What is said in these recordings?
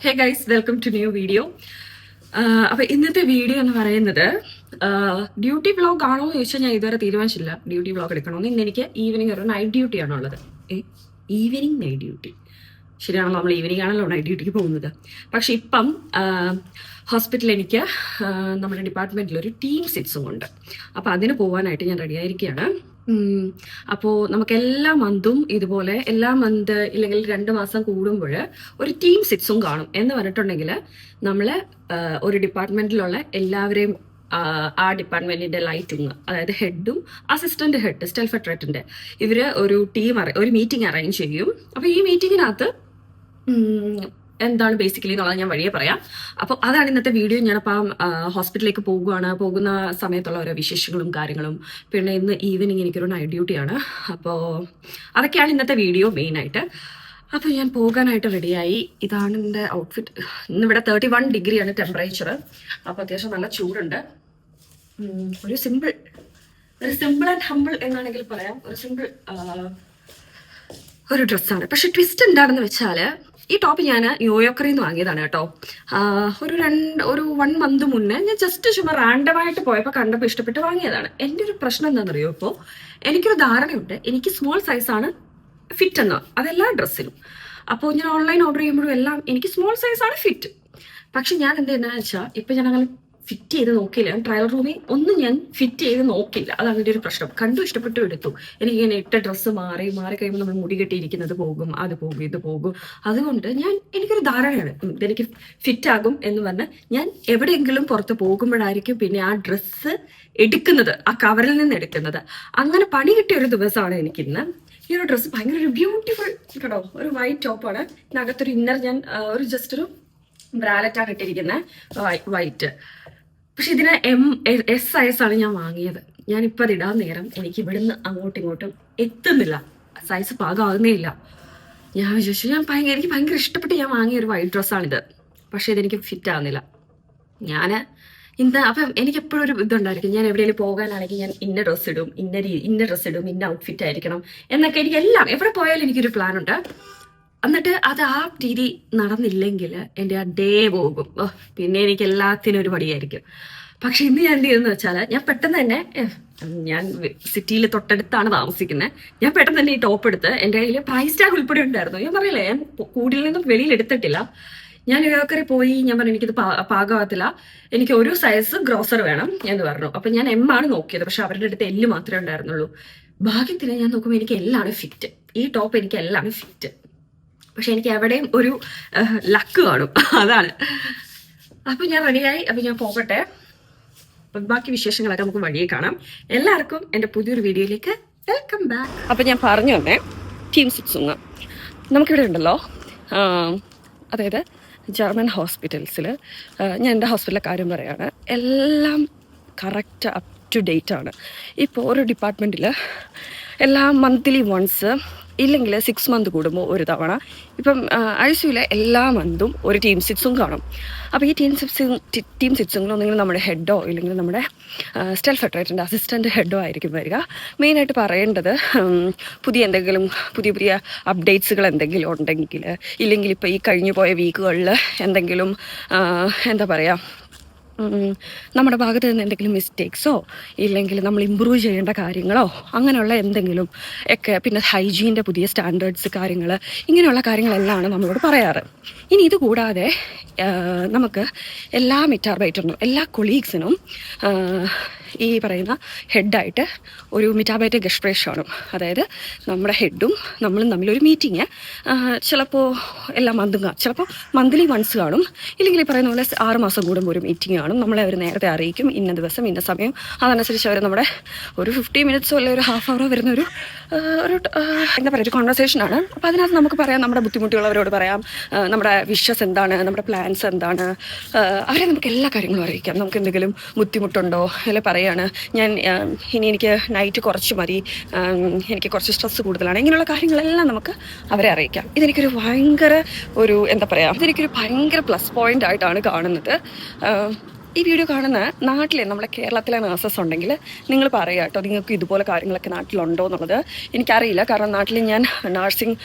Hey guys, welcome to new video. അപ്പൊ ഇന്നത്തെ video എന്ന് പറയുന്നത് ഡ്യൂട്ടി വ്ളോഗ് ആണോ എന്ന് ചോദിച്ചാൽ ഞാൻ ഇതുവരെ തീരുമാനിച്ചില്ല ഡ്യൂട്ടി വ്ളോഗ് എടുക്കണമെന്ന്. ഇന്ന് എനിക്ക് ഈവനിങ് ഒരു നൈറ്റ് ഡ്യൂട്ടി ആണുള്ളത്. ഈവനിങ് നൈറ്റ് ഡ്യൂട്ടി ശരിയാണല്ലോ, നമ്മൾ ഈവനിങ് ആണല്ലോ നൈറ്റ് ഡ്യൂട്ടിക്ക് പോകുന്നത്. പക്ഷെ ഇപ്പം ഹോസ്പിറ്റലിൽ എനിക്ക് നമ്മുടെ ഡിപ്പാർട്ട്മെന്റിൽ ഒരു ടീം സിറ്റ്സും ഉണ്ട്. അപ്പം അതിന് പോകാനായിട്ട് ഞാൻ റെഡി ആയിരിക്കുകയാണ്. അപ്പോൾ നമുക്ക് എല്ലാ മന്തും ഇതുപോലെ എല്ലാ മന്ത് ഇല്ലെങ്കിൽ 2 മാസം കൂടുമ്പോൾ ഒരു ടീം സിറ്റ്സും കാണും. എന്ന് പറഞ്ഞിട്ടുണ്ടെങ്കിൽ നമ്മൾ ഒരു ഡിപ്പാർട്ട്മെന്റിലുള്ള എല്ലാവരെയും ആ ഡിപ്പാർട്ട്മെന്റിന്റെ ലൈറ്റിങ്, അതായത് ഹെഡും അസിസ്റ്റന്റ് ഹെഡ് സ്റ്റെൽഫട്രേറ്റിന്റെ ഇവര് ഒരു മീറ്റിംഗ് അറേഞ്ച് ചെയ്യും. അപ്പോൾ ഈ മീറ്റിങ്ങിനകത്ത് എന്താണ് ബേസിക്കലി എന്നുള്ളത് ഞാൻ വഴിയെ പറയാം. അപ്പോൾ അതാണ് ഇന്നത്തെ വീഡിയോ. ഞാനപ്പം ഹോസ്പിറ്റലിലേക്ക് പോകുന്ന സമയത്തുള്ള ഓരോ വിശേഷങ്ങളും കാര്യങ്ങളും, പിന്നെ ഇന്ന് ഈവനിങ് എനിക്കൊരു നൈറ്റ് ഡ്യൂട്ടിയാണ്. അപ്പോൾ അതൊക്കെയാണ് ഇന്നത്തെ വീഡിയോ മെയിനായിട്ട്. അപ്പോൾ ഞാൻ പോകാനായിട്ട് റെഡിയായി. ഇതാണ് എൻ്റെ ഔട്ട്ഫിറ്റ്. ഇന്നിവിടെ 31 ഡിഗ്രിയാണ് ടെമ്പറേച്ചർ. അപ്പോൾ അത്യാവശ്യം നല്ല ചൂടുണ്ട്. ഒരു സിമ്പിൾ ആൻഡ് ഹമ്പിൾ എന്നാണെങ്കിൽ പറയാം. ഒരു ഡ്രസ്സാണ്. പക്ഷെ ട്വിസ്റ്റ് എന്താണെന്ന് വെച്ചാൽ, ഈ ടോപ്പ് ഞാൻ ന്യൂയോർക്കറിൽ നിന്ന് വാങ്ങിയതാണ് കേട്ടോ. ഒരു 1 മന്ത് മുന്നേ ഞാൻ ജസ്റ്റ് ചുമ്മാ റാൻഡമായിട്ട് പോയപ്പോൾ കണ്ടപ്പോൾ ഇഷ്ടപ്പെട്ട് വാങ്ങിയതാണ്. എൻ്റെ ഒരു പ്രശ്നം എന്താണെന്നറിയോ, ഇപ്പോൾ എനിക്കൊരു ധാരണയുണ്ട് എനിക്ക് സ്മോൾ സൈസാണ് ഫിറ്റ് എന്ന്, അതെല്ലാ ഡ്രസ്സിലും. അപ്പോൾ ഞാൻ ഓൺലൈൻ ഓർഡർ ചെയ്യുമ്പോഴും എല്ലാം എനിക്ക് സ്മോൾ സൈസാണ് ഫിറ്റ്. പക്ഷെ ഞാൻ എന്താണെന്ന് വെച്ചാൽ ഇപ്പം ഞാൻ അങ്ങനെ ഫിറ്റ് ചെയ്ത് നോക്കിയില്ല. ട്രയൽ റൂമിൽ ഒന്നും ഞാൻ ഫിറ്റ് ചെയ്ത് നോക്കില്ല. അതാണ് എൻ്റെ ഒരു പ്രശ്നം. കണ്ടു, ഇഷ്ടപ്പെട്ടു, എടുത്തു. എനിക്കിങ്ങനെ ഇട്ട ഡ്രസ്സ് മാറി കഴിയുമ്പോൾ നമ്മൾ മുടി കെട്ടിയിരിക്കുന്നത് പോകും, അത് പോകും, ഇത് പോകും. അതുകൊണ്ട് എനിക്കൊരു ധാരണയാണ് ഇതെനിക്ക് ഫിറ്റ് ആകും എന്ന് പറഞ്ഞ് ഞാൻ എവിടെയെങ്കിലും പുറത്ത് പോകുമ്പോഴായിരിക്കും പിന്നെ ആ ഡ്രസ്സ് എടുക്കുന്നത്, ആ കവറിൽ നിന്ന് എടുക്കുന്നത്. അങ്ങനെ പണി കിട്ടിയ ഒരു ദിവസമാണ് എനിക്കിന്ന്. ഈ ഒരു ഡ്രസ്സ് ഭയങ്കര ഒരു ബ്യൂട്ടിഫുൾ കേട്ടോ, ഒരു വൈറ്റ് ടോപ്പാണ്. ഇതിനകത്തൊരു ഇന്നർ ഞാൻ ഒരു ബ്രാലറ്റാണ് ഇട്ടിരിക്കുന്നത്, വൈറ്റ്. പക്ഷെ ഇതിന് എസ് സൈസാണ് ഞാൻ വാങ്ങിയത്. ഞാനിപ്പോൾ അത് ഇടാൻ നേരം എനിക്ക് ഇവിടുന്ന് അങ്ങോട്ടും ഇങ്ങോട്ടും എത്തുന്നില്ല, സൈസ് പാകമാകുന്നേ ഇല്ല. ഞാൻ വിചാരിച്ചു എനിക്ക് ഭയങ്കര ഇഷ്ടപ്പെട്ട് ഞാൻ വാങ്ങിയ ഒരു വൈറ്റ് ഡ്രസ്സാണിത്. പക്ഷെ ഇതെനിക്ക് ഫിറ്റ് ആവുന്നില്ല. അപ്പം എനിക്ക് എപ്പോഴും ഒരു ഇതുണ്ടായിരിക്കും, ഞാൻ എവിടെയെങ്കിലും പോകാനാണെങ്കിൽ ഞാൻ ഇന്ന ഡ്രസ്സ് ഇടും, ഇന്ന ഔട്ട്ഫിറ്റ് ആയിരിക്കണം എന്നൊക്കെ. എനിക്ക് എല്ലാം എവിടെ പോയാലും എനിക്കൊരു പ്ലാൻ ഉണ്ട്. എന്നിട്ട് അത് ആ രീതി നടന്നില്ലെങ്കിൽ എൻ്റെ ആ ഡേ പോകും. പിന്നെ എനിക്ക് എല്ലാത്തിനും ഒരു പടിയായിരിക്കും. പക്ഷെ ഇന്ന് ഞാൻ എന്ത് ചെയ്തെന്ന് വെച്ചാൽ, ഞാൻ പെട്ടെന്ന് തന്നെ, ഞാൻ സിറ്റിയിൽ തൊട്ടടുത്താണ് താമസിക്കുന്നത്, ഞാൻ പെട്ടെന്ന് തന്നെ ഈ ടോപ്പ് എടുത്ത്, എൻ്റെ കയ്യിൽ പ്രൈസ് ടാഗ് ഉൾപ്പെടെ ഉണ്ടായിരുന്നു. ഞാൻ പറയില്ലേ, ഞാൻ കൂടിൽ നിന്നും വെളിയിൽ എടുത്തിട്ടില്ല. ഞാൻ ന്യൂയോർക്കറിൽ പോയി, ഞാൻ പറഞ്ഞു എനിക്കിത് പാകമാകത്തില്ല, എനിക്ക് ഒരു സൈസ് ഗ്രോസർ വേണം എന്ന് പറഞ്ഞു. അപ്പം ഞാൻ M ആണ് നോക്കിയത്. പക്ഷെ അവരുടെ അടുത്ത് L മാത്രമേ ഉണ്ടായിരുന്നുള്ളൂ. ഭാഗ്യത്തിന് ഞാൻ നോക്കുമ്പോൾ എനിക്ക് L ഫിറ്റ്. ഈ ടോപ്പ് എനിക്ക് L ഫിറ്റ്. പക്ഷെ എനിക്ക് എവിടെയും ഒരു ലക്ക് കാണും, അതാണ്. അപ്പം ഞാൻ റെഡിയായി. അപ്പം ഞാൻ പോകട്ടെ. ബാക്കി വിശേഷങ്ങളൊക്കെ നമുക്ക് വഴിയെ കാണാം. എല്ലാവർക്കും എൻ്റെ പുതിയൊരു വീഡിയോയിലേക്ക് വെൽക്കം ബാക്ക്. അപ്പം ഞാൻ പറഞ്ഞു തന്നെ, ടീം സിറ്റ്സിങ് നമുക്കിവിടെ ഉണ്ടല്ലോ. അതായത് ജർമ്മൻ ഹോസ്പിറ്റൽസിൽ, ഞാൻ എൻ്റെ ഹോസ്പിറ്റലിലെ കാര്യം പറയുകയാണ്, എല്ലാം കറക്റ്റ് അപ് ടു ഡേറ്റ് ആണ്. ഇപ്പോൾ ഒരു ഡിപ്പാർട്ട്മെൻറ്റിൽ എല്ലാ മന്ത്ലി വൺസ് ഇല്ലെങ്കിൽ 6 മന്ത് കൂടുമ്പോൾ ഒരു തവണ, ഇപ്പം ICUവിലെ എല്ലാ മന്തും ഒരു ടീം സിറ്റ്സും കാണും. അപ്പോൾ ഈ ടീം സിറ്റ്സിങ്ങിൽ ഒന്നെങ്കിൽ നമ്മുടെ ഹെഡോ ഇല്ലെങ്കിൽ നമ്മുടെ സ്റ്റെൽഫട്രേറ്റിൻ്റെ അസിസ്റ്റൻ്റ് ഹെഡോ ആയിരിക്കും വരിക. മെയിനായിട്ട് പറയേണ്ടത് പുതിയ അപ്ഡേറ്റ്സുകൾ എന്തെങ്കിലും ഉണ്ടെങ്കിൽ, ഇല്ലെങ്കിൽ ഇപ്പോൾ ഈ കഴിഞ്ഞു പോയ വീക്കുകളിൽ എന്തെങ്കിലും എന്താ പറയുക, നമ്മുടെ ഭാഗത്ത് നിന്ന് എന്തെങ്കിലും മിസ്റ്റേക്സോ ഇല്ലെങ്കിൽ നമ്മൾ ഇമ്പ്രൂവ് ചെയ്യേണ്ട കാര്യങ്ങളോ അങ്ങനെയുള്ള എന്തെങ്കിലും ഒക്കെ, പിന്നെ ഹൈജീൻ്റെ പുതിയ സ്റ്റാൻഡേർഡ്സ് കാര്യങ്ങൾ, ഇങ്ങനെയുള്ള കാര്യങ്ങളെല്ലാമാണ് നമ്മളോട് പറയാറ്. ഇനി ഇത് കൂടാതെ നമുക്ക് എല്ലാ മിറ്റാബൈറ്ററിനും എല്ലാ കൊളീഗ്സിനും ഈ പറയുന്ന ഹെഡായിട്ട് ഒരു മിറ്റാബൈറ്റ് ഗസ്ട്രേഷനും, അതായത് നമ്മുടെ ഹെഡും നമ്മളും തമ്മിലൊരു മീറ്റിങ് ചിലപ്പോൾ എല്ലാ മന്തും ചിലപ്പോൾ മന്ത്ലി വൺസ് കാണും, ഇല്ലെങ്കിൽ ഈ പറയുന്ന പോലെ 6 മാസം കൂടുമ്പോൾ ഒരു മീറ്റിംഗ് കാണും. നമ്മളെ അവർ നേരത്തെ അറിയിക്കും, ഇന്ന ദിവസം ഇന്ന സമയം. അതനുസരിച്ച് അവർ നമ്മുടെ ഒരു 50 മിനിറ്റ്സോ അല്ലെങ്കിൽ ഒരു ഹാഫ് അവറോ വരുന്ന ഒരു എന്താ പറയുക, ഒരു കോൺവെർസേഷനാണ്. അപ്പോൾ അതിനകത്ത് നമുക്ക് പറയാം, നമ്മുടെ ബുദ്ധിമുട്ടുള്ളവരോട് പറയാം, നമ്മുടെ വിഷസ് എന്താണ്, നമ്മുടെ പ്ലാൻസ് എന്താണ്, അവരെ നമുക്ക് എല്ലാ കാര്യങ്ങളും അറിയിക്കാം. നമുക്ക് എന്തെങ്കിലും ബുദ്ധിമുട്ടുണ്ടോ അല്ലെങ്കിൽ പറയാണ് ഇനി എനിക്ക് നൈറ്റ് കുറച്ച് മതി, എനിക്ക് കുറച്ച് സ്ട്രെസ് കൂടുതലാണ്, ഇങ്ങനെയുള്ള കാര്യങ്ങളെല്ലാം നമുക്ക് അവരെ അറിയിക്കാം. ഇതെനിക്കൊരു ഭയങ്കര പ്ലസ് പോയിന്റ് ആയിട്ടാണ് കാണുന്നത്. ഈ വീഡിയോ കാണുന്ന നമ്മുടെ കേരളത്തിലെ നഴ്സസ് ഉണ്ടെങ്കിൽ നിങ്ങൾ പറയുക കേട്ടോ, നിങ്ങൾക്ക് ഇതുപോലെ കാര്യങ്ങളൊക്കെ നാട്ടിലുണ്ടോ എന്നുള്ളത്. എനിക്കറിയില്ല, കാരണം നാട്ടിൽ ഞാൻ നഴ്സിംഗ്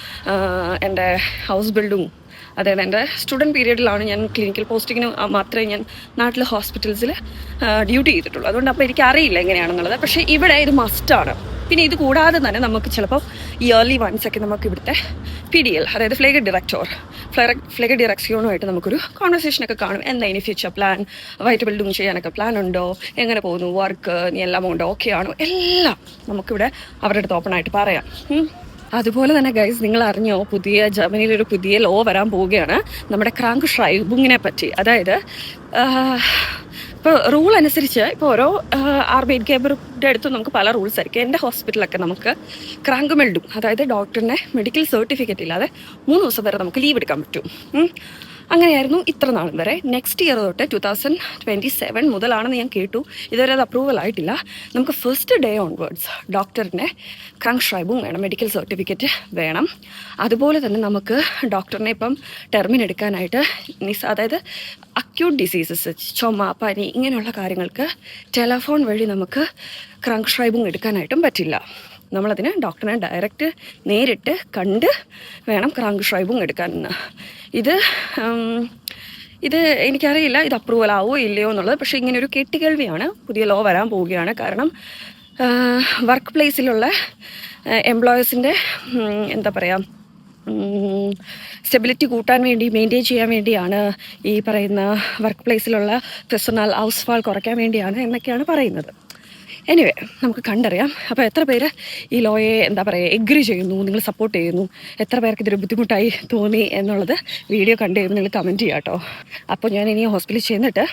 എൻ്റെ ഹൗസ് ബിൽഡിങ്ങും അതായത് എൻ്റെ സ്റ്റുഡൻറ്റ് പീരീഡിലാണ് ഞാൻ ക്ലിനിക്കൽ പോസ്റ്റിങ്ങിന് മാത്രമേ ഞാൻ നാട്ടിലെ ഹോസ്പിറ്റൽസിൽ ഡ്യൂട്ടി ചെയ്തിട്ടുള്ളൂ. അതുകൊണ്ട് അപ്പോൾ എനിക്ക് അറിയില്ല എങ്ങനെയാണെന്നുള്ളത്. പക്ഷേ ഇവിടെ ഇത് മസ്റ്റാണ്. പിന്നെ ഇത് കൂടാതെ തന്നെ നമുക്ക് ചിലപ്പോൾ ഇയർലി വൺസൊക്കെ നമുക്ക് ഇവിടുത്തെ PDL, അതായത് ഫ്ലേഗർ ഡിറക്സിയോണുമായിട്ട് നമുക്കൊരു കോൺവെർസേഷനൊക്കെ കാണും. എന്താ ഇനി ഫ്യൂച്ചർ പ്ലാൻ, വൈറ്റ് ബിൽഡിങ് ചെയ്യാനൊക്കെ പ്ലാൻ ഉണ്ടോ, എങ്ങനെ പോകുന്നു വർക്ക്, നീ എല്ലാം ഉണ്ടോ, ഓക്കെ ആണോ, എല്ലാം നമുക്കിവിടെ അവരുടെ അടുത്ത് ഓപ്പണായിട്ട് പറയാം. അതുപോലെ തന്നെ ഗൈസ്, നിങ്ങൾ അറിഞ്ഞോ ജർമ്മനിയിലൊരു പുതിയ ലോ വരാൻ പോവുകയാണ് നമ്മുടെ ക്രാങ്ക് ഷ്രൈബിങ്ങിനെ പറ്റി. അതായത് ഇപ്പോൾ റൂൾ അനുസരിച്ച് ഇപ്പോൾ ഓരോ ആർബൈറ്റ്ഗേബറുടെ അടുത്തും നമുക്ക് പല റൂൾസ് ആയിരിക്കും. എൻ്റെ ഹോസ്പിറ്റലൊക്കെ നമുക്ക് ക്രാങ്ക് മെൽഡും, അതായത് ഡോക്ടറിനെ മെഡിക്കൽ സർട്ടിഫിക്കറ്റ് ഇല്ലാതെ 3 ദിവസം വരെ നമുക്ക് ലീവ് എടുക്കാൻ പറ്റും. അങ്ങനെയായിരുന്നു ഇത്ര നാളും വരെ. നെക്സ്റ്റ് ഇയർ തൊട്ട് 2027 മുതലാണെന്ന് ഞാൻ കേട്ടു. ഇതുവരെ അത് അപ്രൂവൽ ആയിട്ടില്ല. നമുക്ക് ഫസ്റ്റ് ഡേ ഓൺവേർഡ്സ് ഡോക്ടറിൻ്റെ ക്രാങ്ക് ഷ്രൈബും വേണം, മെഡിക്കൽ സർട്ടിഫിക്കറ്റ് വേണം. അതുപോലെ തന്നെ നമുക്ക് ഡോക്ടറിനെ ഇപ്പം ടെർമിൻ എടുക്കാനായിട്ട് അതായത് അക്യൂട്ട് ഡിസീസസ്, ചുമ, പനി, ഇങ്ങനെയുള്ള കാര്യങ്ങൾക്ക് ടെലഫോൺ വഴി നമുക്ക് ക്രാങ്ക് ഷ്രൈബും എടുക്കാനായിട്ടും പറ്റില്ല. നമ്മളതിന് ഡോക്ടറിനെ ഡയറക്റ്റ് നേരിട്ട് കണ്ട് വേണം ക്രാങ്ക് ഷ്രൈബും എടുക്കാനെന്ന്. ഇത് എനിക്കറിയില്ല ഇത് അപ്രൂവൽ ആവോ ഇല്ലയോ എന്നുള്ളത്. പക്ഷേ ഇങ്ങനെയൊരു കെട്ടുകേൾവിയാണ്. പുതിയ ലോ വരാൻ പോവുകയാണ്. കാരണം വർക്ക് പ്ലേസിലുള്ള എംപ്ലോയീസിൻ്റെ എന്താ പറയുക, സ്റ്റെബിലിറ്റി കൂട്ടാൻ വേണ്ടി, മെയിൻറ്റെയിൻ ചെയ്യാൻ വേണ്ടിയാണ് ഈ പറയുന്ന വർക്ക് പ്ലേസിലുള്ള പേഴ്സണൽ ഹൗസ്ഫാൾ കുറയ്ക്കാൻ വേണ്ടിയാണ് എന്നൊക്കെയാണ് പറയുന്നത്. എനിവേ, നമുക്ക് കണ്ടറിയാം. അപ്പോൾ എത്ര പേര് ഈ ലോയെ എന്താ പറയുക എഗ്രി ചെയ്യുന്നു, നിങ്ങൾ സപ്പോർട്ട് ചെയ്യുന്നു, എത്ര പേർക്ക് ഇതൊരു ബുദ്ധിമുട്ടായി തോന്നി എന്നുള്ളത് വീഡിയോ കണ്ടു കഴിയുമ്പോൾ നിങ്ങൾ കമൻറ്റ് ചെയ്യാം കേട്ടോ. അപ്പോൾ ഞാൻ ഇനി ഹോസ്പിറ്റലിൽ ചെന്നിട്ട്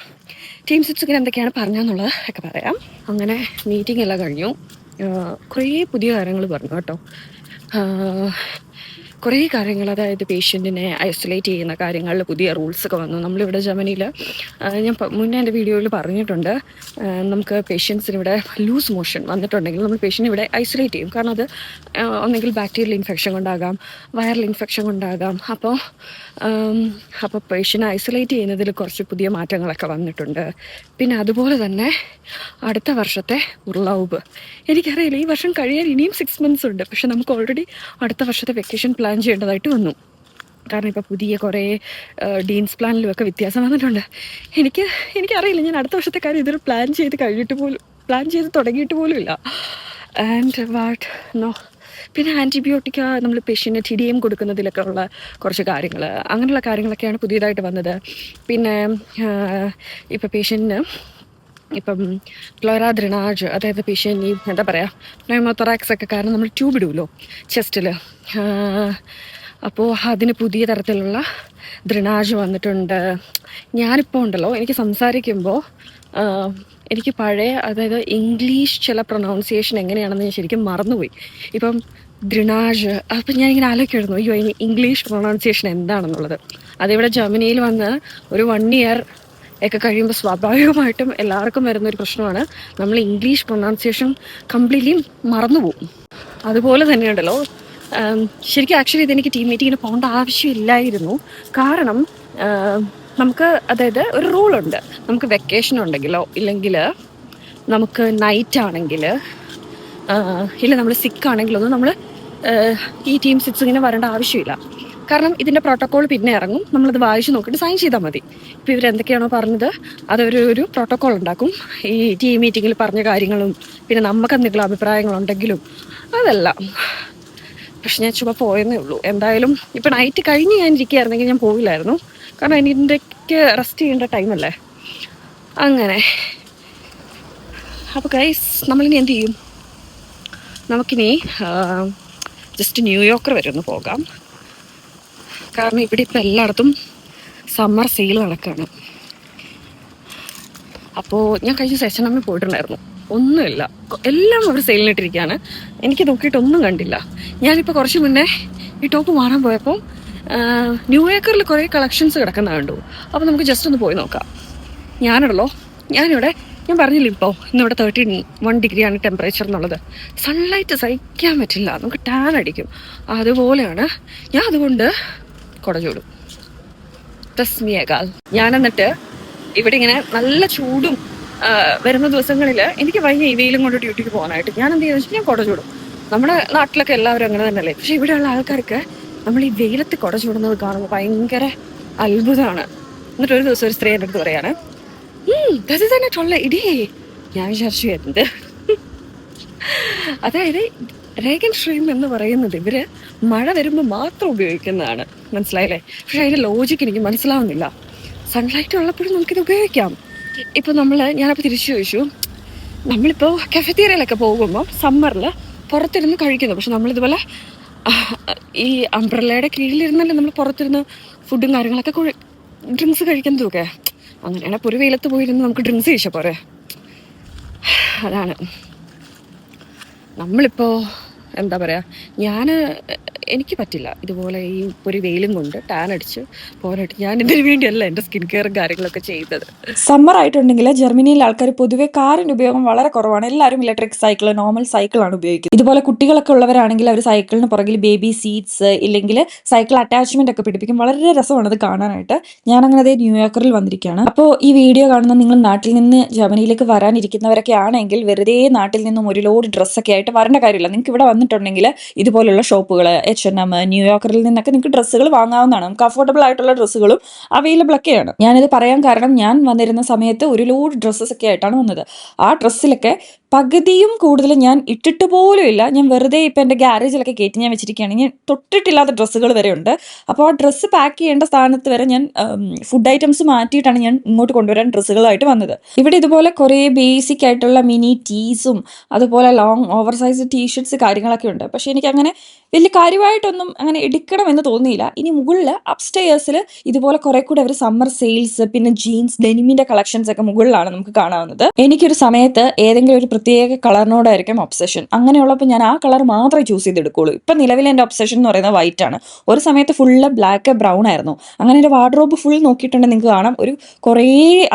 ടീം സിറ്റ്സിങ്ങനെ എന്തൊക്കെയാണ് പറഞ്ഞതെന്നുള്ളത് ഒക്കെ പറയാം. അങ്ങനെ മീറ്റിംഗ് എല്ലാം കഴിഞ്ഞു. കുറേ പുതിയ കാര്യങ്ങൾ പറഞ്ഞു കേട്ടോ. കുറേ കാര്യങ്ങൾ, അതായത് പേഷ്യൻറ്റിനെ ഐസൊലേറ്റ് ചെയ്യുന്ന കാര്യങ്ങളിൽ പുതിയ റൂൾസൊക്കെ വന്നു. നമ്മളിവിടെ ജർമ്മനിയിൽ ഞാൻ മുന്നേ എൻ്റെ വീഡിയോയിൽ പറഞ്ഞിട്ടുണ്ട്, നമുക്ക് പേഷ്യൻസിന് ഇവിടെ ലൂസ് മോഷൻ വന്നിട്ടുണ്ടെങ്കിൽ നമ്മൾ പേഷ്യൻ്റ് ഇവിടെ ഐസൊലേറ്റ് ചെയ്യും. കാരണം അത് ഒന്നെങ്കിൽ ബാക്ടീരിയൽ ഇൻഫെക്ഷൻ കൊണ്ടാകാം, വൈറൽ ഇൻഫെക്ഷൻ കൊണ്ടാകാം. അപ്പോൾ പേഷ്യൻ്റ് ഐസൊലേറ്റ് ചെയ്യുന്നതിൽ കുറച്ച് പുതിയ മാറ്റങ്ങളൊക്കെ വന്നിട്ടുണ്ട്. പിന്നെ അതുപോലെ തന്നെ അടുത്ത വർഷത്തെ ഉർലൗബ്, എനിക്കറിയില്ല, ഈ വർഷം കഴിയാൻ ഇനിയും 6 months ഉണ്ട്. പക്ഷെ നമുക്ക് ഓൾറെഡി അടുത്ത വർഷത്തെ വെക്കേഷൻ പ്ലാൻ ചെയ്യേണ്ടതായിട്ട് വന്നു. കാരണം ഇപ്പോൾ പുതിയ കുറേ ഡീൻസ് പ്ലാനിലും ഒക്കെ വ്യത്യാസം വന്നിട്ടുണ്ട്. എനിക്കറിയില്ല, ഞാൻ അടുത്ത വർഷത്തെ കാര്യം ഇതൊരു പ്ലാൻ ചെയ്ത് തുടങ്ങിയിട്ട് പോലും ഇല്ല. ആൻഡ് പിന്നെ ആൻറ്റിബയോട്ടിക്ക നമ്മൾ പേഷ്യൻറ്റിന് TDM കൊടുക്കുന്നതിലൊക്കെ ഉള്ള കുറച്ച് കാര്യങ്ങൾ, അങ്ങനെയുള്ള കാര്യങ്ങളൊക്കെയാണ് പുതിയതായിട്ട് വന്നത്. പിന്നെ ഇപ്പോൾ പേഷ്യൻറ്റിന് ഇപ്പം പ്ലോറാ ഡ്രെനാജ്, അതായത് പേഷ്യൻ്റ് എന്താ പറയുക ന്യൂമോതൊറാക്സ് ഒക്കെ കാരണം നമ്മൾ ട്യൂബ് ഇടുമല്ലോ ചെസ്റ്റിൽ, അപ്പോൾ അതിന് പുതിയ തരത്തിലുള്ള ഡ്രെനാജ് വന്നിട്ടുണ്ട്. ഞാനിപ്പോൾ ഉണ്ടല്ലോ, എനിക്ക് സംസാരിക്കുമ്പോൾ എനിക്ക് പഴയ, അതായത് ഇംഗ്ലീഷ് ചില പ്രൊനൗൺസിയേഷൻ എങ്ങനെയാണെന്ന് ഞാൻ ശരിക്കും മറന്നുപോയി. ഇപ്പം ഡ്രെനാജ്, അപ്പം ഞാനിങ്ങനെ ആലോചിക്കുമായിരുന്നു, അയ്യോ ഇനി ഇംഗ്ലീഷ് പ്രൊനൗൺസിയേഷൻ എന്താണെന്നുള്ളത്. അതിവിടെ ജർമ്മനിയിൽ വന്ന് ഒരു 1 year ഒക്കെ കഴിയുമ്പോൾ സ്വാഭാവികമായിട്ടും എല്ലാവർക്കും വരുന്നൊരു പ്രശ്നമാണ്, നമ്മൾ ഇംഗ്ലീഷ് പ്രൊനൗൺസിയേഷൻ കംപ്ലീറ്റ്ലി മറന്നുപോകും. അതുപോലെ തന്നെയുണ്ടല്ലോ, ശരിക്കും ആക്ച്വലി ഇതെനിക്ക് ടീം മീറ്റിങ്ങിന് പോകേണ്ട ആവശ്യമില്ലായിരുന്നു. കാരണം നമുക്ക്, അതായത് ഒരു റൂളുണ്ട്, നമുക്ക് വെക്കേഷൻ ഉണ്ടെങ്കിലോ ഇല്ലെങ്കിൽ നമുക്ക് നൈറ്റ് ആണെങ്കിൽ ഇല്ല നമ്മൾ സിക്കാണെങ്കിലോ ഒന്നും നമ്മൾ ഈ ടീം സിറ്റ്സിങ്ങിന് വരേണ്ട ആവശ്യമില്ല. കാരണം ഇതിൻ്റെ പ്രോട്ടോക്കോൾ പിന്നെ ഇറങ്ങും, നമ്മളത് വായിച്ച് നോക്കിയിട്ട് സൈൻ ചെയ്താൽ മതി. ഇപ്പോൾ ഇവരെന്തൊക്കെയാണോ പറഞ്ഞത് അതൊരു പ്രോട്ടോക്കോൾ ഉണ്ടാക്കും. ഈ ടീം മീറ്റിങ്ങിൽ പറഞ്ഞ കാര്യങ്ങളും പിന്നെ നമുക്ക് എന്തെങ്കിലും അഭിപ്രായങ്ങളുണ്ടെങ്കിലും അതെല്ലാം. പക്ഷെ ഞാൻ ചുമ്മാ പോയെന്നേ ഉള്ളൂ. എന്തായാലും ഇപ്പം നൈറ്റ് കഴിഞ്ഞ് ഞാൻ ഇരിക്കുകയായിരുന്നെങ്കിൽ ഞാൻ പോയില്ലായിരുന്നു. കാരണം ഇതിൻ്റെയൊക്കെ റെസ്റ്റ് ചെയ്യേണ്ട ടൈമല്ലേ. അങ്ങനെ അപ്പോൾ ഗൈസ്, നമ്മളിനി എന്ത് ചെയ്യും, നമുക്കിനി ജസ്റ്റ് ന്യൂയോർക്ക് വരെ ഒന്ന് പോകാം. കാരണം ഇവിടെ ഇപ്പം എല്ലായിടത്തും സമ്മർ സെയിൽ നടക്കുകയാണ്. അപ്പോൾ ഞാൻ കഴിഞ്ഞ സെഷനമ്മ പോയിട്ടുണ്ടായിരുന്നു, ഒന്നുമില്ല, എല്ലാം അവർ സെയിലിനിട്ടിരിക്കുകയാണ്. എനിക്ക് നോക്കിയിട്ടൊന്നും കണ്ടില്ല. ഞാനിപ്പോൾ കുറച്ച് മുന്നേ ഈ ടോപ്പ് മാറാൻ പോയപ്പോൾ ന്യൂയോർക്കിൽ കുറേ കളക്ഷൻസ് കിടക്കുന്ന കണ്ടു. അപ്പോൾ നമുക്ക് ജസ്റ്റ് ഒന്ന് പോയി നോക്കാം. ഞാനിവിടെ ഞാൻ പറഞ്ഞില്ല, ഇപ്പോൾ ഇന്നിവിടെ 31 ഡിഗ്രിയാണ് ടെമ്പറേച്ചർ എന്നുള്ളത്. സൺലൈറ്റ് സഹിക്കാൻ പറ്റില്ല, നമുക്ക് ടാൻ അടിക്കും. അതുപോലെയാണ്. ഞാൻ അതുകൊണ്ട് കുട ചൂടും. തസ്മിയേക്കാൾ ഞാൻ എന്നിട്ട് ഇവിടെ ഇങ്ങനെ നല്ല ചൂടും വരുന്ന ദിവസങ്ങളിൽ എനിക്ക് വയ്യ ഈ വെയിലും കൊണ്ട് ഡ്യൂട്ടിക്ക് പോകാനായിട്ട്. ഞാൻ എന്ത് ചെയ്യുന്നത് വെച്ചാൽ ഞാൻ കുട ചൂടും. നമ്മുടെ നാട്ടിലൊക്കെ എല്ലാവരും അങ്ങനെ തന്നെയല്ലേ. പക്ഷെ ഇവിടെയുള്ള ആൾക്കാർക്ക് നമ്മൾ ഈ വെയിലത്ത് കുട ചൂടുന്നത് കാണുമ്പോൾ ഭയങ്കര അത്ഭുതമാണ്. എന്നിട്ട് ഒരു ദിവസം ഒരു സ്ത്രീ എൻ്റെ അടുത്ത് പറയാണ്, അത് തന്നെ ടൊള്ള ഇടേ. ഞാൻ വിചാരിച്ചു എന്ത്, അതായത് റേഗൻ സ്ട്രീം എന്ന് പറയുന്നത് ഇവര് മഴ വരുമ്പോൾ മാത്രം ഉപയോഗിക്കുന്നതാണ്, മനസ്സിലായില്ലേ? പക്ഷെ അതിന്റെ ലോജിക്ക് എനിക്ക് മനസ്സിലാവുന്നില്ല. സൺലൈറ്റ് ഉള്ളപ്പോഴും നമുക്കിത് ഉപയോഗിക്കാം. ഇപ്പൊ ഞാനപ്പോൾ തിരിച്ചു ചോദിച്ചു, നമ്മളിപ്പോൾ കഫറ്റീരിയയിലൊക്കെ പോകുമ്പോൾ സമ്മറിൽ പുറത്തിരുന്ന് കഴിക്കുന്നു, പക്ഷെ നമ്മളിതുപോലെ ഈ അംബ്രല്ലയുടെ കീഴിലിരുന്നല്ലേ നമ്മൾ പുറത്തിരുന്ന് ഫുഡും കാര്യങ്ങളൊക്കെ ഡ്രിങ്ക്സ് കഴിക്കുന്നതൊക്കെ. അങ്ങനെയാണ് ഒരു വെയിലത്ത് പോയിരുന്ന് നമുക്ക് ഡ്രിങ്ക്സ് കഴിച്ചാൽ പോരെ. അതാണ് നമ്മളിപ്പോൾ എന്താ പറയുക, എനിക്ക് പറ്റില്ല ഇതുപോലെ ഈ ഒരു വെയിലും കൊണ്ട് ടാൻ അടിച്ച് പോരായിട്ട്. ഞാൻ ഇതിനു വേണ്ടിയല്ല എൻ്റെ സ്കിൻ കെയറും കാര്യങ്ങളൊക്കെ ചെയ്തത്. സമ്മർ ആയിട്ടുണ്ടെങ്കിൽ ജർമ്മനിയിലെ ആൾക്കാർ പൊതുവെ കാറിൻ്റെ ഉപയോഗം വളരെ കുറവാണ്. എല്ലാവരും ഇലക്ട്രിക് സൈക്കിൾ, നോർമൽ സൈക്കിളാണ് ഉപയോഗിക്കുന്നത്. ഇതുപോലെ കുട്ടികളൊക്കെ ഉള്ളവരാണെങ്കിൽ അവർ സൈക്കിളിന് പുറകിൽ ബേബി സീറ്റ്സ് ഇല്ലെങ്കിൽ സൈക്കിൾ അറ്റാച്ച്മെന്റ് ഒക്കെ പിടിപ്പിക്കും. വളരെ രസമാണ് അത് കാണാനായിട്ട്. ഞാൻ അങ്ങനെ അതേ ന്യൂയോർക്കിൽ വന്നിരിക്കുകയാണ്. അപ്പോൾ ഈ വീഡിയോ കാണുന്ന നിങ്ങൾ നാട്ടിൽ നിന്ന് ജർമ്മനിയിലേക്ക് വരാനിരിക്കുന്നവരൊക്കെ ആണെങ്കിൽ വെറുതെ നാട്ടിൽ നിന്നും ഒരു ലോഡ് ഡ്രസ്സൊക്കെ ആയിട്ട് വരേണ്ട കാര്യമില്ല. നിങ്ങൾക്ക് ഇവിടെ വന്നിട്ടുണ്ടെങ്കിൽ ഇതുപോലുള്ള ഷോപ്പുകൾ H&M, ന്യൂയോർക്കിൽ നിന്നൊക്കെ നിങ്ങൾക്ക് ഡ്രസ്സുകൾ വാങ്ങാവുന്നതാണ്. നമുക്ക് അഫോർഡബിൾ ആയിട്ടുള്ള ഡ്രസ്സുകളും അവൈലബിൾ ഒക്കെയാണ്. ഞാനിത് പറയാൻ കാരണം, ഞാൻ വന്നിരുന്ന സമയത്ത് ഒരു ലോഡ് ഡ്രസ്സസ് ഒക്കെ ആയിട്ടാണ് വന്നത്. ആ ഡ്രസ്സിലൊക്കെ പകുതിയും കൂടുതൽ ഞാൻ ഇട്ടിട്ട് പോലും ഇല്ല. ഞാൻ വെറുതെ ഇപ്പം എൻ്റെ ഗ്യാരേജിലൊക്കെ കയറ്റി ഞാൻ വെച്ചിരിക്കുകയാണ്. ഞാൻ തൊട്ടിട്ടില്ലാത്ത ഡ്രസ്സുകൾ വരെ ഉണ്ട്. അപ്പോൾ ആ ഡ്രസ്സ് പാക്ക് ചെയ്യേണ്ട സ്ഥാനത്ത് വരെ ഞാൻ ഫുഡ് ഐറ്റംസ് മാറ്റിയിട്ടാണ് ഞാൻ ഇങ്ങോട്ട് കൊണ്ടുവരാൻ ഡ്രസ്സുകളായിട്ട് വന്നത്. ഇവിടെ ഇതുപോലെ കുറേ ബേസിക് ആയിട്ടുള്ള മിനി ടീസും അതുപോലെ ലോങ് ഓവർ സൈസ് ടീഷർട്ട്സ് കാര്യങ്ങളൊക്കെ ഉണ്ട്. പക്ഷേ എനിക്കങ്ങനെ വലിയ കാര്യമായിട്ടൊന്നും അങ്ങനെ എടുക്കണമെന്ന് തോന്നിയില്ല. ഇനി മുകളിൽ അപ്സ്റ്റേഴ്സിൽ ഇതുപോലെ കുറെ കൂടെ അവർ സമ്മർ സെയിൽസ്, പിന്നെ ജീൻസ്, ഡെനിമിന്റെ കളക്ഷൻസ് ഒക്കെ മുകളിലാണ് നമുക്ക് കാണാവുന്നത്. എനിക്കൊരു സമയത്ത് ഏതെങ്കിലും ഒരു പ്രത്യേക കളറിനോടായിരിക്കും ഒബ്സഷൻ. അങ്ങനെയുള്ളപ്പോൾ ഞാൻ ആ കളർ മാത്രമേ ചൂസ് ചെയ്തെടുക്കുള്ളൂ. ഇപ്പം നിലവിൽ എൻ്റെ ഒബ്സഷൻ എന്ന് പറയുന്നത് വൈറ്റ് ആണ്. ഒരു സമയത്ത് ഫുള്ള് ബ്ലാക്ക് ബ്രൗൺ ആയിരുന്നു. അങ്ങനെ ഒരു വാർഡ്രോബ് ഫുൾ നോക്കിയിട്ടുണ്ടെങ്കിൽ നിങ്ങൾക്ക് കാണാം ഒരു കുറേ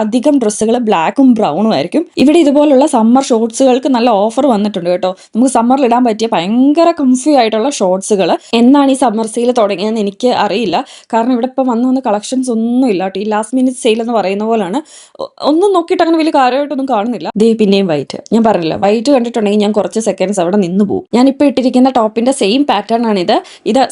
അധികം ഡ്രസ്സുകൾ ബ്ലാക്കും ബ്രൗണും ആയിരിക്കും. ഇവിടെ ഇതുപോലുള്ള സമ്മർ ഷോർട്സുകൾക്ക് നല്ല ഓഫർ വന്നിട്ടുണ്ട് കേട്ടോ. നമുക്ക് സമ്മറിൽ ഇടാൻ പറ്റിയ ഭയങ്കര കംഫി ആയിട്ടുള്ള ഷോർട്സുകൾ. എന്നാണ് ഈ സമ്മർ സെയിൽ തുടങ്ങിയതെന്ന് എനിക്ക് അറിയില്ല. കാരണം ഇവിടെ ഇപ്പം വന്ന കളക്ഷൻസ് ഒന്നും ഇല്ല കേട്ടോ. ഈ ലാസ്റ്റ് മിനിറ്റ് സെയിൽ എന്ന് പറയുന്ന പോലാണ്. ഒന്നും നോക്കിയിട്ട് അങ്ങനെ വലിയ കാര്യമായിട്ടൊന്നും കാണുന്നില്ല. ദേ പിന്നെയും വൈറ്റ്. ഞാൻ പറഞ്ഞില്ല, വൈറ്റ് കണ്ടിട്ടുണ്ടെങ്കിൽ ഞാൻ കുറച്ച് സെക്കൻഡ്സ് അവിടെ നിന്ന് പോകും. ഞാൻ ഇപ്പോൾ ഇട്ടിരിക്കുന്ന ടോപ്പിന്റെ സെയിം പാറ്റേൺ ആണ് ഇത്.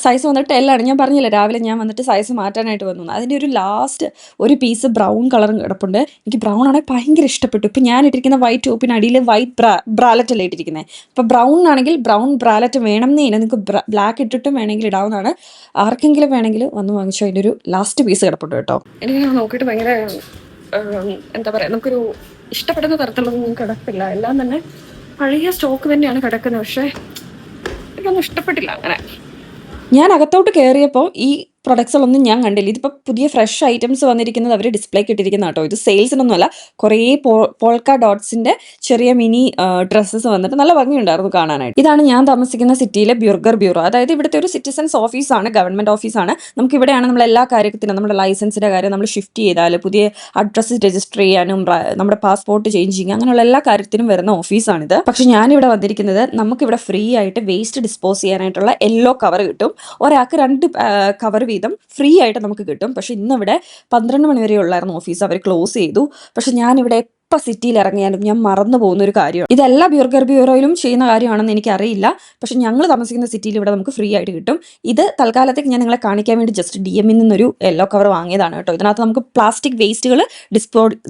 സൈസ് വന്നിട്ട് എല്ലാണ്. ഞാൻ പറഞ്ഞില്ല രാവിലെ ഞാൻ വന്നിട്ട് സൈസ് മാറ്റാനായിട്ട് വന്നു. അതിന്റെ ഒരു ലാസ്റ്റ് ഒരു പീസ് ബ്രൗൺ കളറും കിടപ്പുണ്ട്. എനിക്ക് ബ്രൗൺ ആണെങ്കിൽ ഭയങ്കര ഇഷ്ടപ്പെട്ടു. ഇപ്പം ഞാൻ ഇട്ടിരിക്കുന്ന വൈറ്റ് ടോപ്പിന് അടിയിൽ വൈറ്റ് ബ്രാലറ്റ് അല്ലേ ഇട്ടിരിക്കുന്നത്. ഇപ്പം ബ്രൗൺ ആണെങ്കിൽ ബ്രൗൺ ബ്രാലറ്റ് വേണമെന്നേ നിങ്ങൾക്ക് ബ്ലാക്ക് ഇട്ടിട്ടും വേണമെങ്കിൽ ഇടാവുന്നതാണ്. ആർക്കെങ്കിലും വേണമെങ്കിൽ വന്ന് വാങ്ങിച്ചോ. അതിൻ്റെ ഒരു ലാസ്റ്റ് പീസ് കിടപ്പുണ്ട് കേട്ടോ. എനിക്ക് നോക്കിയിട്ട് ഭയങ്കര എന്താ പറയുക, നമുക്കൊരു ഇഷ്ടപ്പെടുന്ന തരത്തിലൊന്നും കിടപ്പില്ല. എല്ലാം തന്നെ പഴയ സ്റ്റോക്ക് തന്നെയാണ് കിടക്കുന്നത്. പക്ഷേ എനിക്കൊന്നും ഇഷ്ടപ്പെട്ടില്ല അങ്ങനെ. ഞാൻ അകത്തോട്ട് കയറിയപ്പോൾ ഈ പ്രൊഡക്ട്സുകളൊന്നും ഞാൻ കണ്ടില്ല. ഇതിപ്പോൾ പുതിയ ഫ്രഷ് ഐറ്റംസ് വന്നിരിക്കുന്നത് അവർ ഡിസ്പ്ലേക്ക് ഇട്ടിരിക്കുന്ന കേട്ടോ. ഇത് സെയിൽസിനൊന്നുമല്ല. കുറേ പോൾക്ക ഡോട്ട്സിൻ്റെ ചെറിയ മിനി ഡ്രസ്സസ് വന്നിട്ട് നല്ല ഭംഗിയുണ്ടായിരുന്നു കാണാനായിട്ട്. ഇതാണ് ഞാൻ താമസിക്കുന്ന സിറ്റിയിലെ ബർഗർ ബ്യൂറോ. അതായത് ഇവിടുത്തെ ഒരു സിറ്റിസൺസ് ഓഫീസാണ്, ഗവൺമെൻറ് ഓഫീസാണ്. നമുക്ക് ഇവിടെയാണ് നമ്മൾ എല്ലാ കാര്യത്തിനും, നമ്മുടെ ലൈസൻസിൻ്റെ കാര്യം നമ്മൾ ഷിഫ്റ്റ് ചെയ്താൽ, പുതിയ അഡ്രസ്സ് രജിസ്റ്റർ ചെയ്യാനും, നമ്മുടെ പാസ്പോർട്ട് ചേഞ്ചിങ്, അങ്ങനെയുള്ള എല്ലാ കാര്യത്തിനും വരുന്ന ഓഫീസാണിത്. പക്ഷെ ഞാനിവിടെ വന്നിരിക്കുന്നത് നമുക്കിവിടെ ഫ്രീ ആയിട്ട് വേസ്റ്റ് ഡിസ്പോസ് ചെയ്യാനായിട്ടുള്ള യെല്ലോ കവർ കിട്ടും. ഒരാൾക്ക് 2 കവർ വീതം ഫ്രീ ആയിട്ട് നമുക്ക് കിട്ടും. പക്ഷെ ഇന്നിവിടെ 12 മണി വരെ ഉള്ളായിരുന്നു ഓഫീസ്. അവർ ക്ലോസ് ചെയ്തു. പക്ഷെ ഞാനിവിടെ എപ്പോൾ സിറ്റിയിൽ ഇറങ്ങിയാലും ഞാൻ മറന്നു പോകുന്ന ഒരു കാര്യമാണ്. ഇതെല്ലാ ബർഗർ ബ്യൂറോയിലും ചെയ്യുന്ന കാര്യമാണെന്ന് എനിക്കറിയില്ല. പക്ഷെ ഞങ്ങൾ താമസിക്കുന്ന സിറ്റിയിൽ ഇവിടെ നമുക്ക് ഫ്രീ ആയിട്ട് കിട്ടും. ഇത് തൽക്കാലത്തേക്ക് ഞാൻ നിങ്ങളെ കാണിക്കാൻ വേണ്ടി ജസ്റ്റ് DM-ൽ നിന്നൊരു യെല്ലോ കവർ വാങ്ങിയതാണ് കേട്ടോ. ഇതിനകത്ത് നമുക്ക് പ്ലാസ്റ്റിക് വേസ്റ്റുകൾ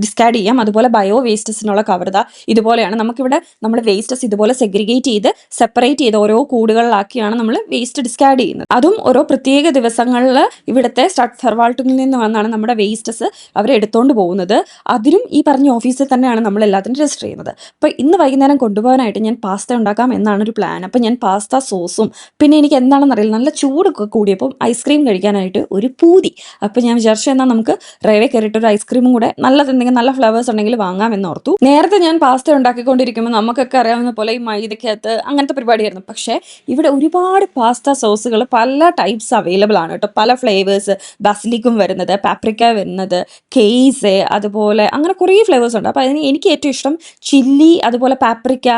ഡിസ്കാർഡ് ചെയ്യാം. അതുപോലെ ബയോ വേസ്റ്റസിനുള്ള കവർ ഇതുപോലെയാണ്. നമുക്കിവിടെ നമ്മുടെ വേസ്റ്റസ് ഇതുപോലെ സെഗ്രിഗേറ്റ് ചെയ്ത് സെപ്പറേറ്റ് ചെയ്ത് ഓരോ കൂടുകളിലാക്കിയാണ് നമ്മൾ വേസ്റ്റ് ഡിസ്കാർഡ് ചെയ്യുന്നത്. അതും ഓരോ പ്രത്യേക ദിവസങ്ങളിൽ ഇവിടുത്തെ സ്റ്റഡ്ഫർവാൾട്ടിങ്ങിൽ നിന്ന് വന്നാണ് നമ്മുടെ വേസ്റ്റസ് അവർ എടുത്തുകൊണ്ട് പോകുന്നത്. അതിലും ഈ പറഞ്ഞ ഓഫീസിൽ തന്നെയാണ് നമ്മൾ എല്ലാത്തിനും രജിസ്റ്റർ ചെയ്യുന്നത്. അപ്പോൾ ഇന്ന് വൈകുന്നേരം കൊണ്ടുപോകാനായിട്ട് ഞാൻ പാസ്ത ഉണ്ടാക്കാം എന്നാണ് ഒരു പ്ലാൻ. അപ്പോൾ ഞാൻ പാസ്ത സോസും പിന്നെ എനിക്ക് എന്താണെന്ന് അറിയില്ല, നല്ല ചൂടൊക്കെ കൂടിയപ്പോൾ ഐസ്ക്രീം കഴിക്കാനായിട്ട് ഒരു പൂതി. അപ്പോൾ ഞാൻ വിചാരിച്ചു എന്നാൽ നമുക്ക് റേവേ കയറിയിട്ട് ഒരു ഐസ്ക്രീമും കൂടെ നല്ലതെന്തെങ്കിലും നല്ല ഫ്ലേവേഴ്സ് ഉണ്ടെങ്കിൽ വാങ്ങാമെന്ന് ഓർത്തു. നേരത്തെ ഞാൻ പാസ്ത ഉണ്ടാക്കിക്കൊണ്ടിരിക്കുമ്പോൾ നമുക്കൊക്കെ അറിയാവുന്ന പോലെ ഈ മൈദക്കകത്ത് അങ്ങനത്തെ പരിപാടിയായിരുന്നു. പക്ഷേ ഇവിടെ ഒരുപാട് പാസ്ത സോസുകൾ പല ടൈപ്സ് അവൈലബിൾ ആണ് കേട്ടോ. പല ഫ്ലേവേഴ്സ്, ബസിലിക്കും വരുന്നത്, പാപ്രിക്ക വരുന്നത്, കേസ്, അതുപോലെ അങ്ങനെ കുറേ ഫ്ലേവേഴ്സ് ഉണ്ട്. അപ്പോൾ അതിന് എനിക്ക് ഏറ്റവും ഇഷ്ടം ചില്ലി, അതുപോലെ പാപ്രിക്ക,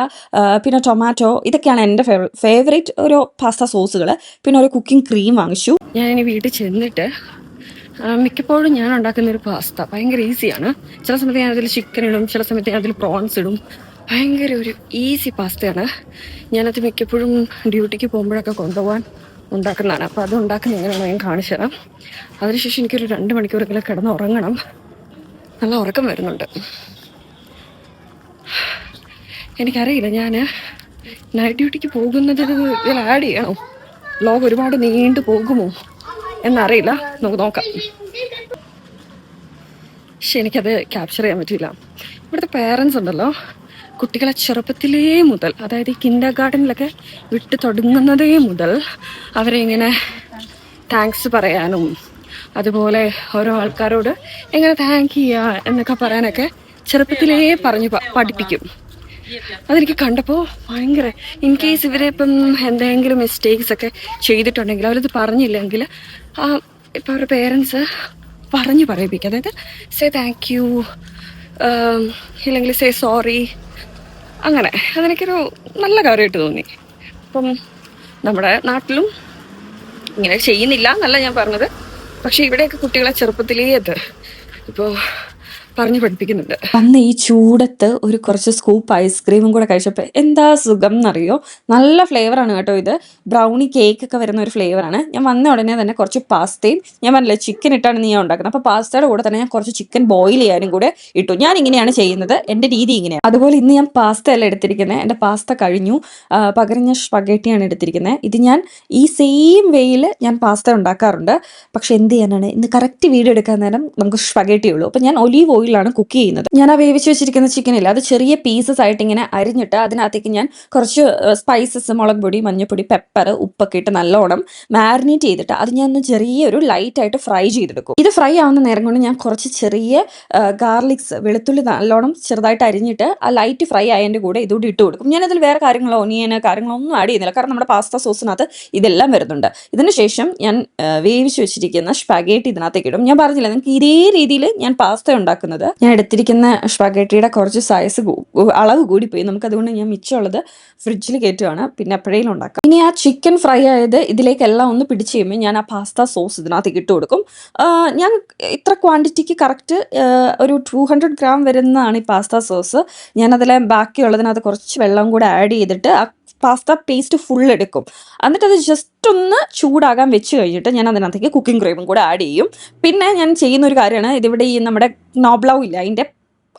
പിന്നെ ടൊമാറ്റോ, ഇതൊക്കെയാണ് എൻ്റെ ഫേവറേറ്റ് ഒരു പാസ്ത സോസുകൾ. പിന്നെ ഒരു കുക്കിംഗ് ക്രീം വാങ്ങിച്ചു. ഞാൻ ഇനി വീട്ടിൽ ചെന്നിട്ട് മിക്കപ്പോഴും ഞാൻ ഉണ്ടാക്കുന്ന ഒരു പാസ്ത ഭയങ്കര ഈസിയാണ്. ചില സമയത്ത് ഞാൻ അതിൽ ചിക്കൻ ഇടും, ചില സമയത്ത് ഞാൻ അതിൽ പ്രോൺസ് ഇടും. ഭയങ്കര ഒരു ഈസി പാസ്തയാണ്. ഞാനത് മിക്കപ്പോഴും ഡ്യൂട്ടിക്ക് പോകുമ്പോഴൊക്കെ കൊണ്ടുപോകാൻ ഉണ്ടാക്കുന്നതാണ്. അപ്പോൾ അത് ഉണ്ടാക്കുന്ന എങ്ങനെയാണോ ഞാൻ കാണിച്ചു തരാം. അതിനുശേഷം എനിക്കൊരു 2 മണിക്കൂറെങ്കിലും കിടന്ന് ഉറങ്ങണം. നല്ല ഉറക്കം വരുന്നുണ്ട്. എനിക്കറിയില്ല ഞാൻ നൈറ്റ് ഡ്യൂട്ടിക്ക് പോകുന്നതിന് ഇതിൽ ആഡ് ചെയ്യണോ, വ്ലോഗ് ഒരുപാട് നീണ്ടു പോകുമോ എന്നറിയില്ല. നമുക്ക് നോക്കാം. പക്ഷെ എനിക്കത് ക്യാപ്ചർ ചെയ്യാൻ പറ്റില്ല. ഇവിടുത്തെ പേരൻസ് ഉണ്ടല്ലോ, കുട്ടികളെ ചെറുപ്പത്തിലേ മുതൽ, അതായത് ഈ കിൻഡർ ഗാർഡനിലൊക്കെ വിട്ട് തുടങ്ങുന്നതേ മുതൽ അവരെ ഇങ്ങനെ താങ്ക്സ് പറയാനും അതുപോലെ ഓരോ ആൾക്കാരോട് എങ്ങനെ താങ്ക് ചെയ്യുക എന്നൊക്കെ പറയാനൊക്കെ ചെറുപ്പത്തിലേ പറഞ്ഞ് പഠിപ്പിക്കും. അതെനിക്ക് കണ്ടപ്പോൾ ഭയങ്കര, ഇൻ കേസ് ഇവരെ ഇപ്പം എന്തെങ്കിലും മിസ്റ്റേക്സ് ഒക്കെ ചെയ്തിട്ടുണ്ടെങ്കിൽ അവരത് പറഞ്ഞില്ലെങ്കിൽ ഇപ്പം അവരുടെ പേരൻസ് പറഞ്ഞ് പറയിപ്പിക്കുക. അതായത് സേ താങ്ക് യു, ഇല്ലെങ്കിൽ സേ സോറി, അങ്ങനെ. അതെനിക്കൊരു നല്ല കാര്യമായിട്ട് തോന്നി. അപ്പം നമ്മുടെ നാട്ടിലും ഇങ്ങനെ ചെയ്യുന്നില്ല എന്നല്ല ഞാൻ പറഞ്ഞത്, പക്ഷെ ഇവിടെയൊക്കെ കുട്ടികളെ ചെറുപ്പത്തിലേ അത് ഇപ്പോൾ പറഞ്ഞു പഠിപ്പിക്കുന്നുണ്ട്. അന്ന് ഈ ചൂടത്ത് ഒരു കുറച്ച് സ്കൂപ്പ് ഐസ്ക്രീമും കൂടെ കഴിച്ചപ്പോൾ എന്താ സുഖം എന്നറിയോ. നല്ല ഫ്ലേവറാണ് കേട്ടോ. ഇത് ബ്രൗണി കേക്ക് ഒക്കെ വരുന്ന ഒരു ഫ്ലേവറാണ്. ഞാൻ വന്ന ഉടനെ തന്നെ കുറച്ച് പാസ്തയും, ഞാൻ പറഞ്ഞില്ലേ ചിക്കൻ ഇട്ടാണ് നീ ഉണ്ടാക്കുന്നത്, അപ്പോൾ പാസ്തയുടെ കൂടെ തന്നെ ഞാൻ കുറച്ച് ചിക്കൻ ബോയിൽ ചെയ്യാനും കൂടെ ഇട്ടു. ഞാൻ ഇങ്ങനെയാണ് ചെയ്യുന്നത്, എൻ്റെ രീതി ഇങ്ങനെയാണ്. അതുപോലെ ഇന്ന് ഞാൻ പാസ്ത അല്ല എടുത്തിരിക്കുന്നത്, എൻ്റെ പാസ്ത കഴിഞ്ഞു. പകരം ഞാൻ സ്പഗേറ്റിയാണ് എടുത്തിരിക്കുന്നത്. ഇത് ഞാൻ ഈ സെയിം വേയിൽ ഞാൻ പാസ്ത ഉണ്ടാക്കാറുണ്ട്. പക്ഷെ എന്ത് ചെയ്യാനാണ്, ഇന്ന് കറക്റ്റ് വീഡിയോ എടുക്കാൻ നേരം നമുക്ക് സ്പഗേറ്റി ഉള്ളൂ. അപ്പോൾ ഞാൻ ഒലീവ് ഓയിലാണ് കുക്ക് ചെയ്യുന്നത്. ഞാൻ ആ വേവിച്ച് വെച്ചിരിക്കുന്ന ചിക്കൻ ഇല്ല, അത് ചെറിയ പീസസ് ആയിട്ട് ഇങ്ങനെ അരിഞ്ഞിട്ട് അതിനകത്തേക്ക് ഞാൻ കുറച്ച് സ്പൈസസ്, മുളക് പൊടി, മഞ്ഞൾപ്പൊടി, പെപ്പർ, ഉപ്പൊക്കെ ഇട്ട് നല്ലോണം മാരിനേറ്റ് ചെയ്തിട്ട് അത് ഞാൻ ഒന്ന് ചെറിയൊരു ലൈറ്റായിട്ട് ഫ്രൈ ചെയ്തെടുക്കും. ഇത് ഫ്രൈ ആവുന്ന നേരം കൊണ്ട് ഞാൻ കുറച്ച് ചെറിയ ഗാർലിക്സ്, വെളുത്തുള്ളി നല്ലോണം ചെറുതായിട്ട് അരിഞ്ഞിട്ട് ആ ലൈറ്റ് ഫ്രൈ ആയതിൻ്റെ കൂടെ ഇതുകൂടി ഇട്ട് കൊടുക്കും. ഞാനതിൽ വേറെ കാര്യങ്ങളോ ഒനിയൻ കാര്യങ്ങളോ ഒന്നും ആഡ് ചെയ്യുന്നില്ല, കാരണം നമ്മുടെ പാസ്ത സോസിനകത്ത് ഇതെല്ലാം വരുന്നുണ്ട്. ഇതിന് ശേഷം ഞാൻ വേവിച്ച് വെച്ചിരിക്കുന്ന സ്പഗേറ്റി ഇതിനകത്തേക്ക് ഇടും. ഞാൻ പറഞ്ഞില്ല നിങ്ങൾക്ക് ഇതേ രീതിയിൽ ഞാൻ പാസ്ത ഉണ്ടാക്കുന്നത്. ഞാൻ എടുത്തിരിക്കുന്ന സ്പഗേറ്റിയുടെ കുറച്ച് സൈസ് അളവ് കൂടിപ്പോയി, നമുക്കതുകൊണ്ട് ഞാൻ മിച്ചമുള്ളത് ഫ്രിഡ്ജിൽ കയറ്റുകയാണ്, പിന്നെ എപ്പോഴേലും ഉണ്ടാക്കാം. ഇനി ആ ചിക്കൻ ഫ്രൈ ആയത് ഇതിലേക്കെല്ലാം ഒന്ന് പിടിച്ച് കഴിയുമ്പോൾ ഞാൻ ആ പാസ്ത സോസ് ഇതിനകത്തേക്ക് ഇട്ട് കൊടുക്കും. ഞാൻ ഇത്ര ക്വാണ്ടിറ്റിക്ക് കറക്റ്റ് ഒരു 200 ഗ്രാം വരുന്നതാണ് ഈ പാസ്ത സോസ്. ഞാനതിലെ ബാക്കിയുള്ളതിനകത്ത് കുറച്ച് വെള്ളം കൂടെ ആഡ് ചെയ്തിട്ട് ആ പാസ്ത പേസ്റ്റ് ഫുൾ എടുക്കും. എന്നിട്ട് അത് ജസ്റ്റ് ഒന്ന് ചൂടാകാൻ വെച്ച് കഴിഞ്ഞിട്ട് ഞാൻ അതിനകത്തേക്ക് കുക്കിംഗ് ക്രീമും കൂടെ ആഡ് ചെയ്യും. പിന്നെ ഞാൻ ചെയ്യുന്ന ഒരു കാര്യമാണ്, ഇതിവിടെ ഈ നമ്മുടെ നോബ്ലൗ ഇല്ല, അതിൻ്റെ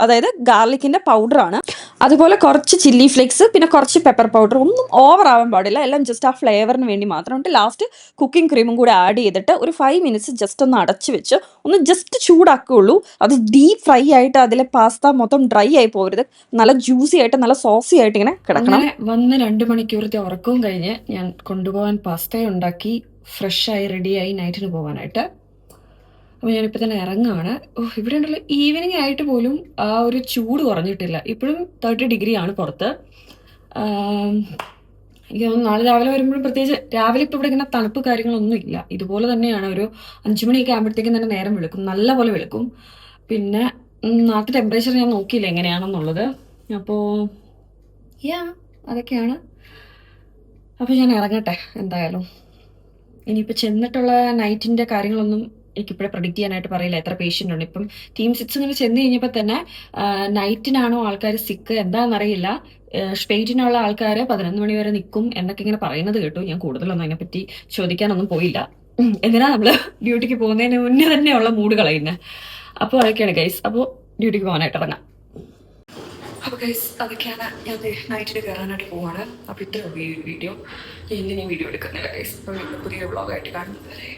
അതായത് ഗാർലിക്കിൻ്റെ പൗഡറാണ്. അതുപോലെ കുറച്ച് ചില്ലി ഫ്ലേക്സ്, പിന്നെ കുറച്ച് പെപ്പർ പൗഡർ. ഒന്നും ഓവർ ആവാൻ പാടില്ല, എല്ലാം ജസ്റ്റ് ആ ഫ്ലേവറിന് വേണ്ടി മാത്രം. എന്നിട്ട് ലാസ്റ്റ് കുക്കിംഗ് ക്രീമും കൂടെ ആഡ് ചെയ്തിട്ട് ഒരു 5 മിനിറ്റ്സ് ജസ്റ്റ് ഒന്ന് അടച്ച് വെച്ച് ഒന്ന് ജസ്റ്റ് ചൂടാക്കുകയുള്ളൂ. അത് ഡീപ്പ് ഫ്രൈ ആയിട്ട് അതിലെ പാസ്ത മൊത്തം ഡ്രൈ ആയി പോകരുത്, നല്ല ജ്യൂസി ആയിട്ട് നല്ല സോസി ആയിട്ട് ഇങ്ങനെ കിടക്കണം. വന്ന് 2 മണിക്കൂറത്തെ ഉറക്കവും കഴിഞ്ഞ് ഞാൻ കൊണ്ടുപോകാൻ പാസ്ത ഉണ്ടാക്കി ഫ്രഷായി റെഡിയായി നൈറ്റിന് പോകാനായിട്ട്. അപ്പോൾ ഞാനിപ്പോൾ തന്നെ ഇറങ്ങുകയാണ്. ഇവിടെ ഉണ്ടല്ലോ, ഈവനിങ് ആയിട്ട് പോലും ആ ഒരു ചൂട് കുറഞ്ഞിട്ടില്ല. ഇപ്പോഴും 30 ഡിഗ്രിയാണ് പുറത്ത്. എനിക്ക് തോന്നുന്നു നാളെ രാവിലെ വരുമ്പോഴും, പ്രത്യേകിച്ച് രാവിലെ ഇപ്പോൾ ഇവിടെ ഇങ്ങനെ തണുപ്പ് കാര്യങ്ങളൊന്നും ഇല്ല. ഇതുപോലെ തന്നെയാണ്. ഒരു 5 മണിയൊക്കെ ആകുമ്പോഴത്തേക്കും തന്നെ നേരം വെളുക്കും, നല്ല പോലെ വെളുക്കും. പിന്നെ നാളത്തെ ടെമ്പറേച്ചർ ഞാൻ നോക്കിയില്ല എങ്ങനെയാണെന്നുള്ളത്. അപ്പോൾ അതൊക്കെയാണ്. അപ്പോൾ ഞാൻ ഇറങ്ങട്ടെ എന്തായാലും. ഇനിയിപ്പോൾ ചെന്നിട്ടുള്ള നൈറ്റിൻ്റെ കാര്യങ്ങളൊന്നും എനിക്കിപ്പോഴേ പ്രഡിക്റ്റ് ചെയ്യാനായിട്ട് പറയില്ല, എത്ര പേഷ്യൻ്റ് ഉണ്ട്. ഇപ്പം ടീം 6 ഇങ്ങനെ ചെന്ന് കഴിഞ്ഞപ്പോൾ തന്നെ നൈറ്റിനാണോ ആൾക്കാർ സിക്ക് എന്താണെന്നറിയില്ല. സ്പെയിറ്റിനുള്ള ആൾക്കാർ 11 മണി വരെ നിൽക്കും എന്നൊക്കെ ഇങ്ങനെ പറയുന്നത് കേട്ടു. ഞാൻ കൂടുതലൊന്നും അതിനെപ്പറ്റി ചോദിക്കാനൊന്നും പോയില്ല. എന്തിനാ നമ്മൾ ഡ്യൂട്ടിക്ക് പോകുന്നതിന് മുന്നേ തന്നെയുള്ള മൂഡ് കളയുന്നത്. അപ്പോൾ അതൊക്കെയാണ് ഗൈസ്. അപ്പോൾ ഡ്യൂട്ടിക്ക് പോകാനായിട്ട് ഇറങ്ങാം. അപ്പോൾ ഗൈസ് അതൊക്കെയാണ്. ഞാൻ നൈറ്റിന് കയറാനായിട്ട് പോവാണ്. അപ്പോൾ ഇത്ര വീഡിയോ ഞാൻ ഇനി വീഡിയോ എടുക്കുന്നില്ല ഗൈസ്. അപ്പോൾ പുതിയ വ്ളോഗായിട്ട് കാണുന്നത് വരെ